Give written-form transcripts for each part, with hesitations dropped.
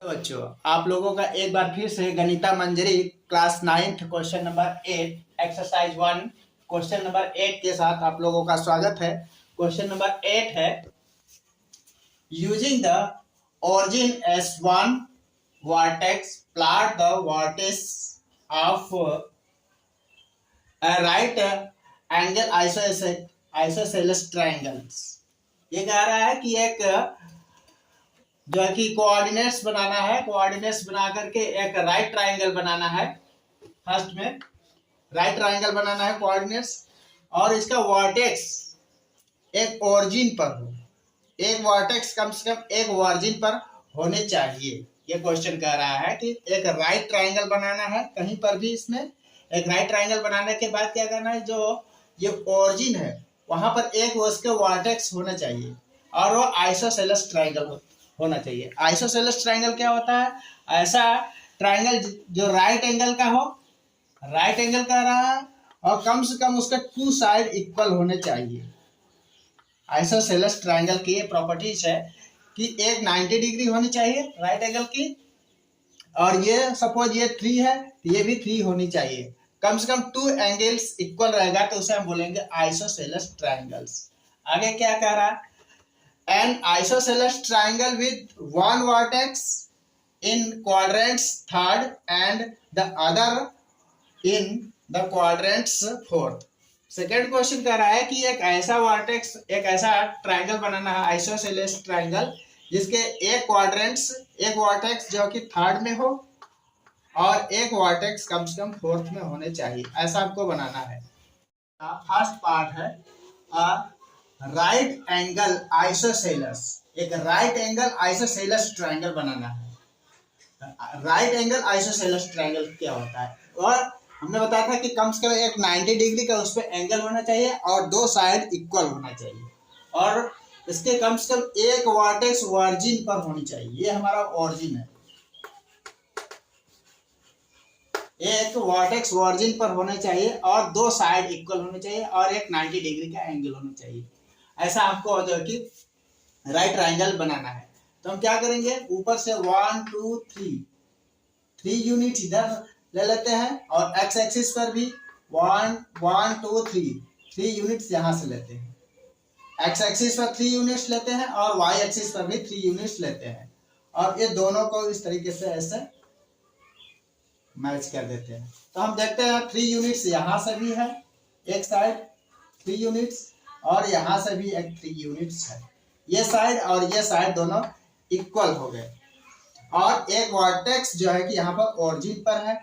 बच्चों, आप लोगों का एक बार फिर से Ganita Manjari class 9th question number 8 exercise 1 question number 8 के साथ आप लोगों का स्वागत है। क्वेश्चन नंबर 8 है using the origin as one vertex plot the vertex of a right angle isosceles triangles। ये कह रहा है कि एक जो है कि कोऑर्डिनेट्स बनाना है, कोऑर्डिनेट्स बना करके एक राइट ट्रायंगल बनाना है। फर्स्ट में राइट ट्रायंगल बनाना है कोऑर्डिनेट्स, और इसका वर्टेक्स एक ओरिजिन पर हो, एक वर्टेक्स कम से कम एक ओरिजिन पर होने चाहिए। ये क्वेश्चन कह रहा है कि एक राइट ट्रायंगल बनाना है कहीं पर भी। इसमें एक राइट ट्रायंगल बनाने के बाद क्या करना है, जो ये ओरिजिन है वहां पर एक उसके वर्टेक्स होना चाहिए और वो आइसोसेलेस ट्रायंगल होना चाहिए। आइसोसेलेस ट्रायंगल क्या होता है? ऐसा ट्रायंगल जो राइट एंगल का हो, राइट एंगल का रहा है और कम से कम उसका टू साइड इक्वल होने चाहिए। आइसोसेलेस ट्रायंगल की ये प्रॉपर्टीज है कि एक 90 डिग्री होनी चाहिए राइट एंगल की, और ये सपोज ये 3 है तो ये भी 3 होनी चाहिए। कम से कम 2 एंगल्स इक्वल रहेगा तो उसे हम बोलेंगे आइसोसेलेस ट्रायंगल्स। आगे क्या कह रहा है? An isosceles triangle with one vertex in quadrants third and the other in the quadrants fourth। Second question कह रहा है कि एक ऐसा वर्टेक्स, एक ऐसा ट्रायंगल बनाना है आइसोसेलेस ट्रायंगल जिसके एक क्वाड्रेंट्स, एक वर्टेक्स जो कि थर्ड में हो और एक वर्टेक्स कम से कम फोर्थ में होने चाहिए। ऐसा आपको बनाना है। फर्स्ट पार्ट है राइट एंगल आइसोसेलेस। एक राइट एंगल आइसोसेलेस ट्रायंगल बनाना है। राइट एंगल आइसोसेलेस ट्रायंगल क्या होता है? और हमने बताया था कि कम से कम एक 90 डिग्री का उस पर एंगल होना चाहिए और 2 साइड इक्वल होना चाहिए, और इसके कम से कम एक वर्टेक्स ओरिजिन पर होनी चाहिए। ये हमारा ओरिजिन है, एक वर्टेक्स ओरिजिन पर होना चाहिए और 2 साइड इक्वल होने चाहिए और एक 90 डिग्री का एंगल होना चाहिए। ऐसा आपको जो कि राइट ट्रायंगल बनाना है। तो हम क्या करेंगे, ऊपर से 1 2 3 यूनिट इधर ले लेते हैं और एक्स एक्सिस पर भी 1 1 2 3 यूनिट्स यहां से लेते हैं। एक्स एक्सिस पर 3 यूनिट्स लेते हैं और वाई एक्सिस पर भी 3 यूनिट्स लेते हैं, और ये दोनों को इस तरीके से ऐसे मैच कर देते हैं। तो हम देखते हैं 3 यूनिट्स यहां से भी है, एक साइड 3 यूनिट्स, और यहां से भी एक 3 यूनिट्स है। ये साइड और ये साइड दोनों इक्वल हो गए, और एक वर्टेक्स जो है कि यहाँ पर ओरिजिन पर है।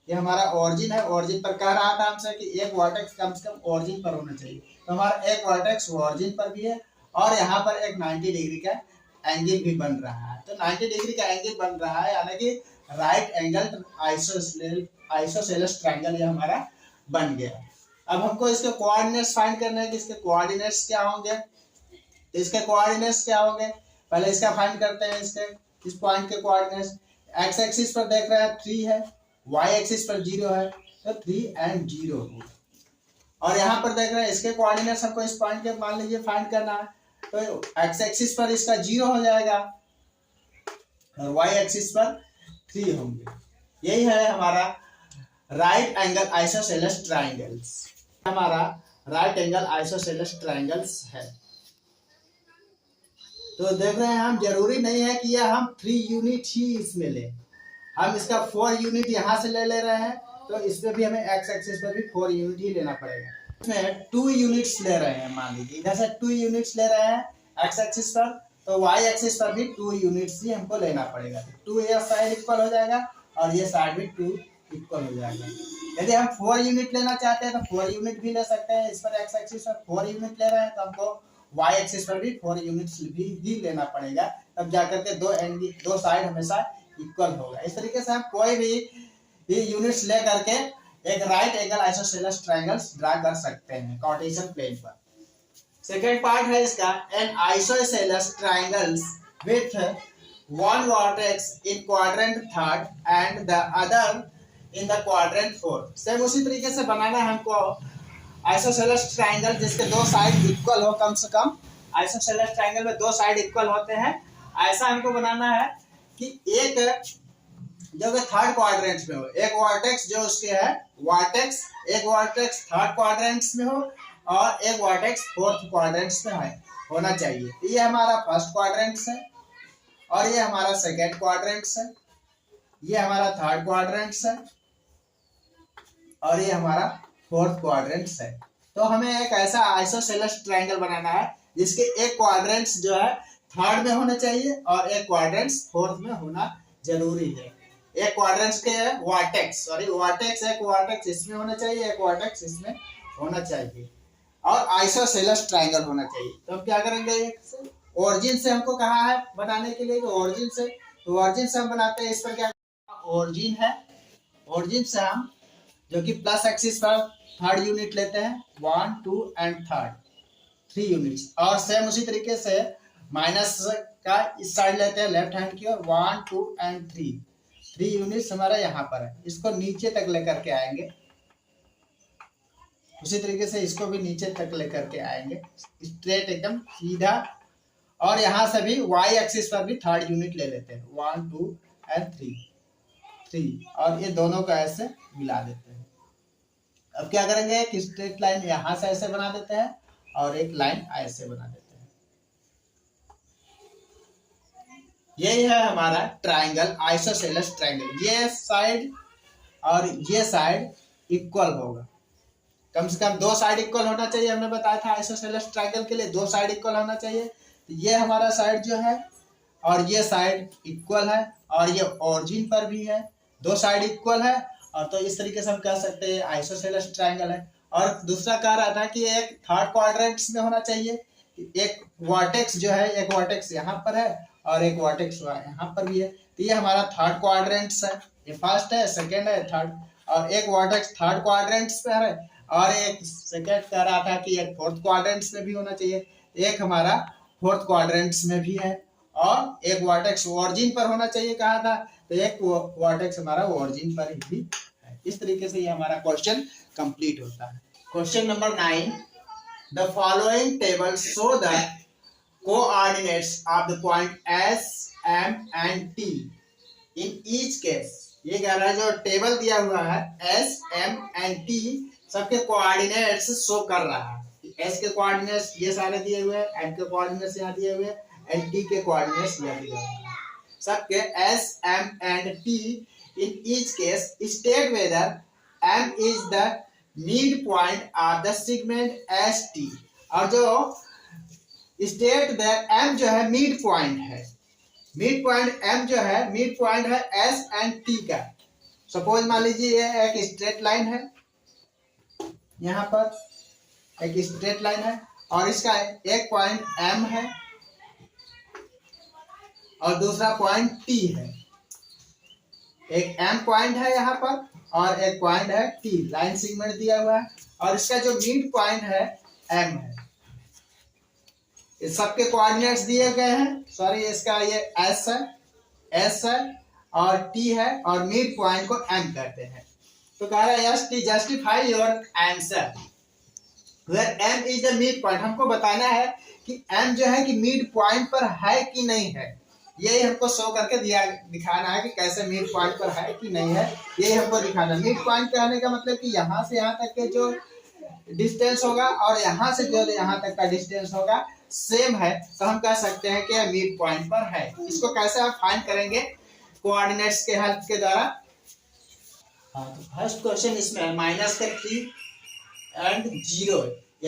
ये हमारा ओरिजिन है। ओरिजिन पर कह रहा था हमसे कि एक वर्टेक्स कम से कम ओरिजिन पर होना चाहिए, तो हमारा एक वर्टेक्स ओरिजिन पर भी है और यहाँ पर एक 90 डिग्री का एंगल भी बन रहा है। तो 90 डिग्री का एंगल बन रहा है, यानी कि राइट एंगल आइसोसेलेस ट्रायंगल ये हमारा बन गया। अब हमको इसके कोऑर्डिनेट्स फाइंड करने हैं कि इसके कोऑर्डिनेट्स क्या होंगे। तो इसके कोऑर्डिनेट्स क्या होंगे, पहले इसका फाइंड करते हैं। इसके इस पॉइंट के कोऑर्डिनेट्स एक्स एक्सिस पर देख रहे हैं 3 है, वाई एक्सिस पर 0 है, तो 3 and 0 होगा। और यहाँ पर देख रहे हैं इसके कोऑर्डिनेट्स हमको इस पॉइंट के मान लीजिए फाइंड करना है, तो एक्स एक्सिस पर इसका 0 हो जाएगा और वाई एक्सिस पर 3 होंगे। यही है हमारा राइट एंगल आइसोसेलेस ट्रायंगल्स। हमारा राइट एंगल आइसोसेलेस ट्रायंगल्स है। तो देख रहे हैं हम, जरूरी नहीं है कि यह हम 3 यूनिट ही इसमें ले, हम इसका 4 यूनिट यहाँ से ले रहे हैं, तो इसमें भी हमें एक्स एक्सिस पर भी 4 यूनिट ही लेना पड़ेगा। इसमें 2 यूनिट्स ले रहे हैं, मान लीजिए इधर से 2 यूनिट्स ले रहे हैं एक्स एक्सिस पर, तो वाई एक्सिस पर भी 2 यूनिट्स ही हमको लेना पड़ेगा। 2 ये साइड इक्वल हो जाएगा और ये साइड भी 2 इक्वल हो जाएगा। यदि हम 4 यूनिट लेना चाहते हैं तो 4 यूनिट भी ले सकते हैं। इस पर एक्स एक्सिस पर 4 यूनिट ले रहे हैं तो हमको वाई एक्सिस पर भी 4 यूनिट्स भी लेना पड़ेगा, तब जाकर के 2 साइड हमेशा इक्वल होगा। इस तरीके से हम कोई भी यूनिट्स ले करके एक right angle isosceles triangles draw कर सकते हैं कार्टेशियन प्लेन पर। सेकेंड पार्ट है इसका, N isosceles triangles with one vertex in quadrant third and the other in the quadrant fourth। Same उसी तरीके से बनाना है हमको आइसोसेलेस ट्रायंगल जिसके 2 साइड इक्वल हो। कम से कम आइसोसेलेस ट्रायंगल में 2 साइड इक्वल होते हैं। ऐसा हमको बनाना है कि एक एक जो कि थर्ड क्वाड्रेंट में हो, एक वर्टेक्स जो उसके है वर्टेक्स, एक वर्टेक्स थर्ड क्वाड्रेंट्स में हो और एक वर्टेक्स फोर्थ क्वाड्रेंट्स में है होना चाहिए। ये हमारा फर्स्ट क्वाड्रेंट्स है और ये हमारा सेकेंड क्वाड्रेंट्स है, ये हमारा थर्ड क्वाड्रेंट्स है और ये हमारा फोर्थ क्वाड्रेंट्स है। तो हमें एक ऐसा आइसोसेलेस ट्रायंगल बनाना है जिसके एक क्वाड्रेंट्स जो है थर्ड में होना चाहिए और एक क्वाड्रेंट्स फोर्थ में होना जरूरी है। एक क्वाड्रेंट्स के वर्टेक्स एक वर्टेक्स इसमें होना चाहिए, एक वर्टेक्स इसमें होना चाहिए और आइसोसेलेस ट्रायंगल होना चाहिए। तो हम क्या करेंगे, ओरिजिन से हमको कहा है बनाने के लिए, ओरिजिन से, तो ओरिजिन से हम बनाते हैं। इस पर क्या ओरिजिन है, ओरिजिन से हम जो कि प्लस एक्सिस पर थर्ड यूनिट लेते हैं, 1 2 एंड थर्ड 3 यूनिट्स, और सेम उसी तरीके से माइनस का इस साइड लेते हैं लेफ्ट हैंड की ओर, 1 2 एंड 3 यूनिट्स हमारा यहाँ पर है। इसको नीचे तक लेकर के आएंगे, उसी तरीके से इसको भी नीचे तक लेकर के आएंगे स्ट्रेट एकदम सीधा, और यहाँ से भी वाई एक्सिस पर भी थर्ड यूनिट ले लेते हैं, 1 2 एंड 3 और ये दोनों का ऐसे मिला देते हैं। अब क्या करेंगे, एक स्ट्रेट लाइन यहाँ से ऐसे बना देते हैं और एक लाइन ऐसे बना देते हैं। यही है हमारा ट्रायंगल, आइसोसेलेस ट्रायंगल। ये साइड और ये साइड इक्वल होगा, कम से कम 2 साइड इक्वल होना चाहिए। हमने बताया था आइसोसेलेस ट्रायंगल के लिए 2 साइड इक्वल होना चाहिए। तो ये हमारा साइड जो है और ये साइड इक्वल है और ये ओरिजिन पर भी है, 2 साइड इक्वल है। और तो इस तरीके से हम कह सकते हैं आइसोसेलेस ट्रायंगल है। और दूसरा कह रहा था कि एक थर्ड क्वाड्रेंट्स में होना चाहिए, एक वर्टेक्स जो है, एक वर्टेक्स यहाँ पर है और एक वर्टेक्स यहाँ पर भी है। तो ये हमारा थर्ड क्वाड्रेंट्स है, ये फर्स्ट है, सेकेंड है, थर्ड, और एक वर्टेक्स थर्ड क्वाड्रेंट्स पे है और एक सेकेंड कह रहा था कि एक फोर्थ क्वाड्रेंट्स में भी होना चाहिए। एक हमारा फोर्थ क्वाड्रेंट्स में भी है और एक वर्टेक्स ओरिजिन पर होना चाहिए कहा था, तो एक वर्टेक्स हमारा ओरिजिन पर भी है। इस तरीके से ये हमारा क्वेश्चन कंप्लीट होता है। Question number 9, the following table show the coordinates of the point S, M and T in each case. ये कह रहा है जो टेबल दिया हुआ है S, M and T सबके कोऑर्डिनेट्स शो कर रहा है। S के कोऑर्डिनेट्स ये सारे दिए हुए हैं, M के कोऑर्डिनेट्स यहाँ दिए हुए हैं एंड T के कोऑर्डिनेट्स यहाँ दिए हुए हैं। सबके S, M and T in each case state whether M is the midpoint of the segment ST। और जो स्टेट दैट M जो है मिड पॉइंट है, मिड पॉइंट M जो है मिड पॉइंट है S एंड T का। सपोज मान लीजिए ये एक स्ट्रेट लाइन है, यहाँ पर एक स्ट्रेट लाइन है और इसका एक पॉइंट M है और दूसरा पॉइंट T है। एक M पॉइंट है यहाँ पर और एक पॉइंट है T, लाइन सेगमेंट दिया हुआ है और इसका जो मिड पॉइंट है M है। इस सबके कोऑर्डिनेट्स दिए गए हैं, सॉरी इसका ये S है और T है और मिड पॉइंट को M कहते हैं। तो कह रहा है yes T justify your answer where M is the mid point. हमको बताना है कि M जो है कि मिड पॉइंट पर है कि नहीं है, यही हमको शो करके दिखाना है कि कैसे मिड पॉइंट पर है कि नहीं है, यही हमको दिखाना है। मिड पॉइंट कहने का मतलब कि यहाँ से यहाँ तक के जो डिस्टेंस होगा और यहाँ से जो यहाँ तक का डिस्टेंस होगा सेम है, तो हम कह सकते हैं कि मिड पॉइंट पर है। इसको कैसे आप फाइंड करेंगे, कोऑर्डिनेट्स के हेल्प के द्वारा। हाँ, तो फर्स्ट क्वेश्चन इसमें है -3 एंड 0।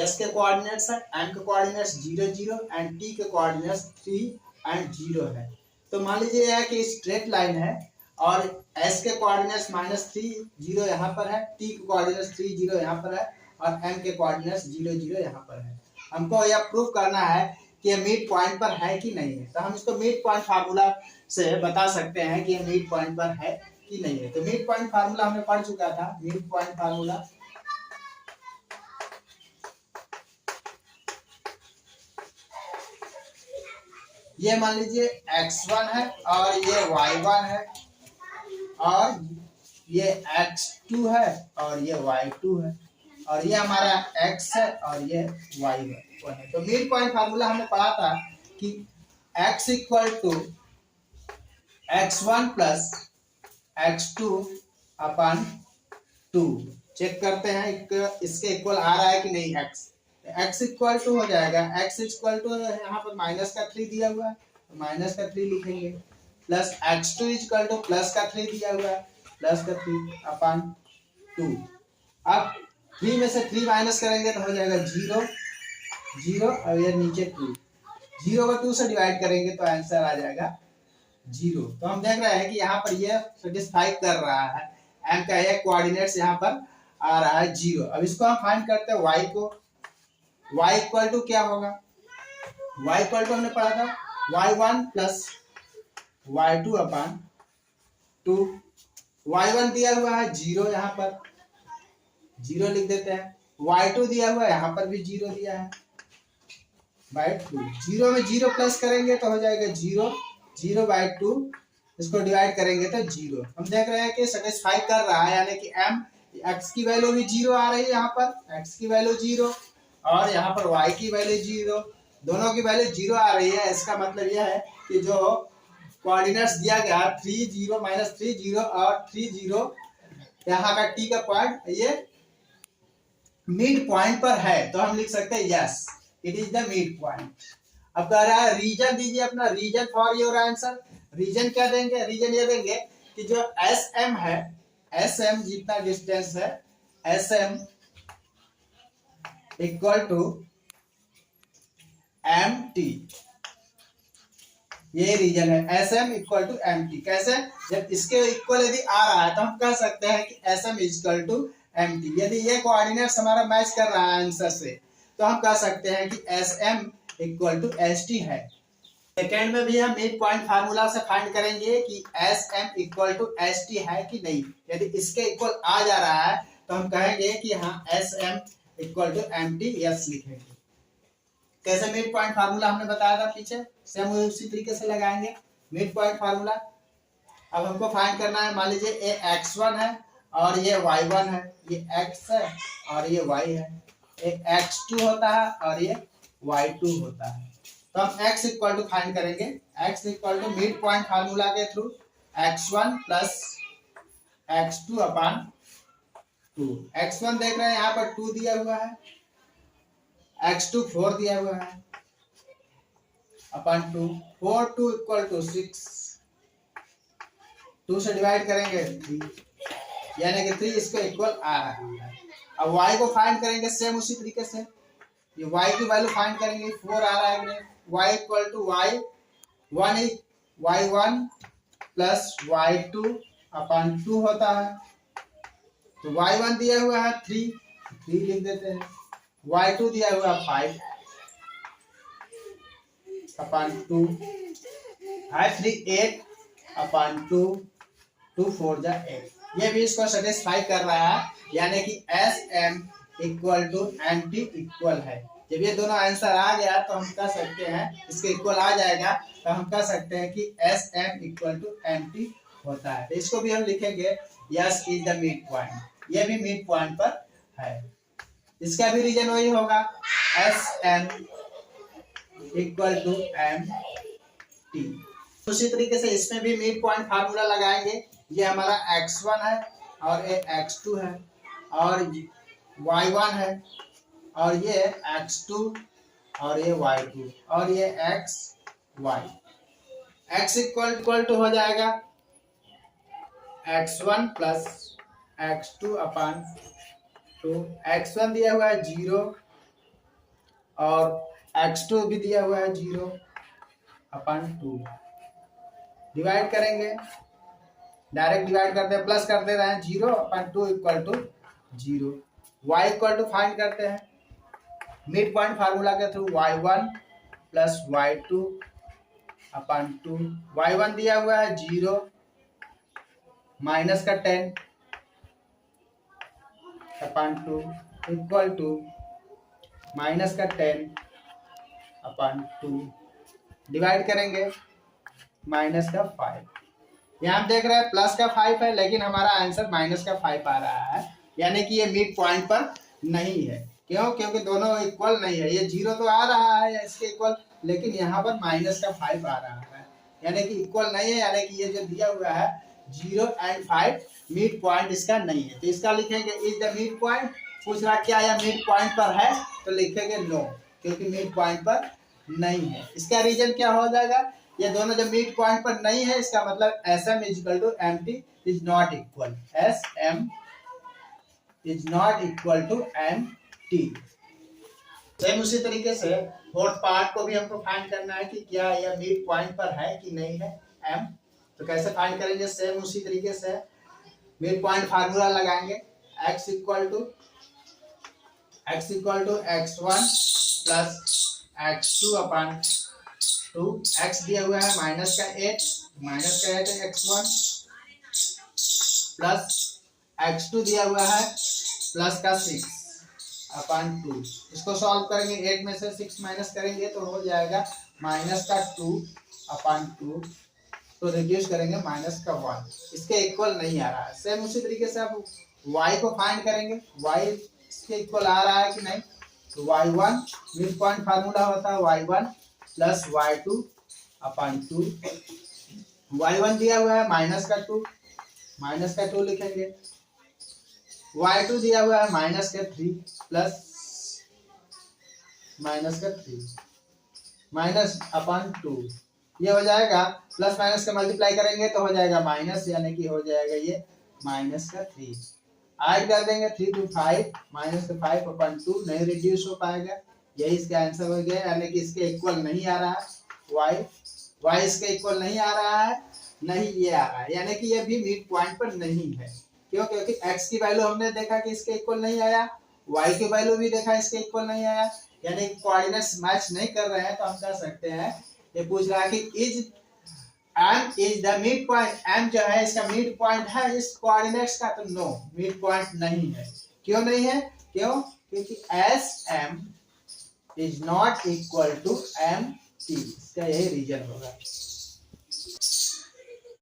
S के कोऑर्डिनेट्स है, M के कोऑर्डिनेट्स 0 0 एंड T के कोऑर्डिनेट्स 3 एंड 0 है। तो मान लीजिए कि स्ट्रेट लाइन है और S के कोऑर्डिनेट्स -3 0 यहाँ पर है, T के कोऑर्डिनेट्स 3 0 यहाँ पर है और M के कोऑर्डिनेट्स 0 0 यहाँ पर है। हमको यह प्रूव करना है कि ये मिड पॉइंट पर है कि नहीं है। तो हम इसको मिड पॉइंट फार्मूला से बता सकते हैं कि ये मिड पॉइंट पर है कि नहीं है। तो मिड पॉइंट फार्मूला हमने पढ़ चुका था, मिड पॉइंट फार्मूला ये मान लीजिए x1 है और ये y1 है और ये x2 है और ये y2 है और ये हमारा x है और ये y है। तो मिड पॉइंट फार्मूला हमने पढ़ा था कि x equal to x1 plus x2 upon 2। Check करते हैं इसके इक्वल आ रहा है कि नहीं x इक्वल टू हो जाएगा, x इक्वल टू यहाँ पर माइनस का 3 दिया हुआ है तो माइनस का 3 लिखेंगे, plus x2 equal two plus का 3 दिया हुआ है प्लस का 3 अपन 2। अब 3 में से 3 माइनस करेंगे तो हो जाएगा 0 0 और ये नीचे 2, 0 को 2 से डिवाइड करेंगे तो आंसर आ जाएगा 0। तो हम देख रहे हैं कि यहाँ पर ये सेटिस्फाई कर रहा है, m का ये कोऑर्डिनेट्स यहाँ पर आ रहा है 0। अब इसको हम फाइंड करते हैं y को, y इक्वल टू क्या होगा, y इक्वल टू हमने पढ़ा था y1 plus y2 upon 2। y1 दिया हुआ है 0, यहाँ पर 0 लिख देते हैं, y2 दिया हुआ है यहाँ पर भी 0 दिया है बाय 2। 0 में 0 प्लस करेंगे तो हो जाएगा 0 0 बाय 2, इसको डिवाइड करेंगे तो 0। हम देख रहे हैं कि सेटिस्फाई कर रहा है, यानी कि m x की वैल्यू भी 0 आ रही है, यहाँ पर x की वैल्यू 0 और यहाँ पर y की वैल्यू 0, दोनों की वैल्यू 0 आ रही है। इसका मतलब यह है कि जो कोऑर्डिनेट्स दिया गया 3 0 माइनस 3 0 और 3 0, यहाँ का t का पॉइंट ये मिड पॉइंट पर है, तो हम लिख सकते हैं yes it is the mid point. अब कह रहा है रीजन दीजिए अपना, reason for your answer. Reason क्या देंगे, रीजन ये देंगे कि जो SM है, SM जितना डिस्टेंस है SM इक्वल टू MT, ये रीजन है SM इक्वल टू MT। कैसे, जब इसके इक्वल यदि आ रहा है तो हम कह सकते हैं कि SM इक्वल टू MT। यदि ये कोऑर्डिनेट्स हमारा मैच कर रहा है आंसर से तो हम कह सकते हैं कि SM इक्वल टू ST है। सेकेंड में भी हम मिड पॉइंट फार्मूला से फाइंड करेंगे कि SM इक्वल टू ST है कि नहीं। यदि इसके इक्वल आ जा रहा है तो हम कहेंगे कि हाँ SM equal to MT, yes लिखेंगे। कैसे मिड पॉइंट फार्मूला हमने बताया था पीछे, सेम उसी तरीके से लगाएंगे मिड पॉइंट फार्मूला। अब हमको फाइंड करना है, मान लीजिए ये x1 है और ये y1 है, ये x है और ये y है, ये x2 होता है और ये y2 होता है। तो हम x इक्वल टू फाइंड करेंगे, x equal to mid point formula के through x1 plus x2 upon 2। x1 देख रहे हैं यहाँ पर 2 दिया हुआ है, x2 4 दिया हुआ है अपन 2, 4 2 इक्वल टू 6, 2 से डिवाइड करेंगे 3, यानी कि 3 इसको इक्वल आ रहा है। अब y को फाइंड करेंगे सेम उसी तरीके से, ये y की वैल्यू फाइंड करेंगे, 4 आ रहा है, y equal to y1 plus y2 upon 2 होता है। तो y1 दिया हुआ है 3 लिख देते हैं, y2 दिया हुआ है 5 अपन 2, 5 3 8 अपन 2, 2 4 जा 8। ये भी इसको सेटिस्फाई कर रहा है, यानी कि SM equal to MT equal है। जब ये दोनों आंसर आ गया तो हम कह सकते हैं, इसके इक्वल आ जाएगा तो हम कह सकते हैं कि SM इक्वल टू MT होता है। तो इसको भी हम लिखेंगे yes is the mid point, ये भी मिड पॉइंट पर है। इसका भी रीजन वही होगा, SM इक्वल टू MT। उसी तरीके से इसमें भी मिड पॉइंट फार्मूला लगाएंगे। ये हमारा x1 है और ये x2 है और y1 है और ये x2 और ये y2 और ये xy। x इक्वल टू हो जाएगा x1 plus x2 upon 2। x1 दिया हुआ है 0 और x2 भी दिया हुआ है 0 अपन 2। डिवाइड करेंगे, डायरेक्ट डिवाइड करते हैं, प्लस कर दे रहे हैं 0 upon 2 equal to 0। y equal to find करते हैं मिड पॉइंट फार्मूला के through, y1 plus y2 upon 2। y1 दिया हुआ है 0 माइनस का 10 अपन 2 इक्वल टू माइनस का 10 अपन 2। डिवाइड करेंगे माइनस का 5। यहाँ हम देख रहे हैं प्लस का 5 है लेकिन हमारा आंसर माइनस का 5 आ रहा है, यानी कि ये मिड पॉइंट पर नहीं है। क्यों? क्योंकि दोनों इक्वल नहीं है, ये 0 तो आ रहा है इसके इक्वल, लेकिन यहाँ पर माइनस का 5 आ रहा है, यानी कि इक्वल नहीं है, यानी कि ये जो दिया हुआ है 0 and 5 मिड पॉइंट इसका नहीं है। तो इसका लिखेंगे इज द मिड पॉइंट। पूछ रहा क्या यह मिड पॉइंट पर है, तो लिखेंगे नो, क्योंकि मिड पॉइंट पर नहीं है। इसका रीजन क्या हो जाएगा, ये दोनों जब मिड पॉइंट पर नहीं है, इसका मतलब SM is equal to MT is not equal, SM is not equal to MT। Same उसी तरीके से फोर्थ पार्ट को भी हमको फाइंड करना है कि क्या यह मिड पॉइंट पर है कि नहीं है M। तो कैसे फाइंड करेंगे, सेम उसी तरीके से मिड पॉइंट फार्मूला लगाएंगे, x equal to x1 plus x2 upon 2, x दिया हुआ है -8 है x1 प्लस x2 दिया हुआ है +6 अपन 2। इसको सॉल्व करेंगे, 8 में से 6 माइनस करेंगे तो हो जाएगा -2 अपन 2, तो रिड्यूस करेंगे -1। इसके इक्वल नहीं आ रहा है। सेम उसी तरीके से आप y को फाइंड करेंगे, y इसके इक्वल आ रहा है कि नहीं, तो y1 मिड पॉइंट फार्मूला होता है y1 plus y2 upon 2। y1 दिया हुआ है -2 लिखेंगे, y2 दिया हुआ है -3 प्लस -2, ये हो जाएगा प्लस माइनस का मल्टीप्लाई करेंगे तो हो जाएगा माइनस, यानी कि हो जाएगा ये -3। ऐड कर देंगे 3 to 5 -5 अपन 2, नहीं रिड्यूस हो पाएगा, यही इसका आंसर हो गया। यानी कि इसके इक्वल नहीं आ रहा है y इसके इक्वल नहीं आ रहा है, नहीं ये आ रहा है, यानी कि ये भी मिड पॉइंट पर नहीं है। क्यों, क्योंकि x की वैल्यू हमने देखा कि इसके इक्वल नहीं आया, y की वैल्यू भी देखा इसके इक्वल नहीं आया, यानी कोऑर्डिनेट्स मैच नहीं कर रहे हैं। तो हम कह सकते हैं, ये पूछ रहा है कि M is the mid point, M जो है इसका मिड पॉइंट है इस कोऑर्डिनेट्स का, तो नो मिड पॉइंट नहीं है। क्यों नहीं है, क्योंकि SM is not equal to MT, इसका यही रीजन होगा।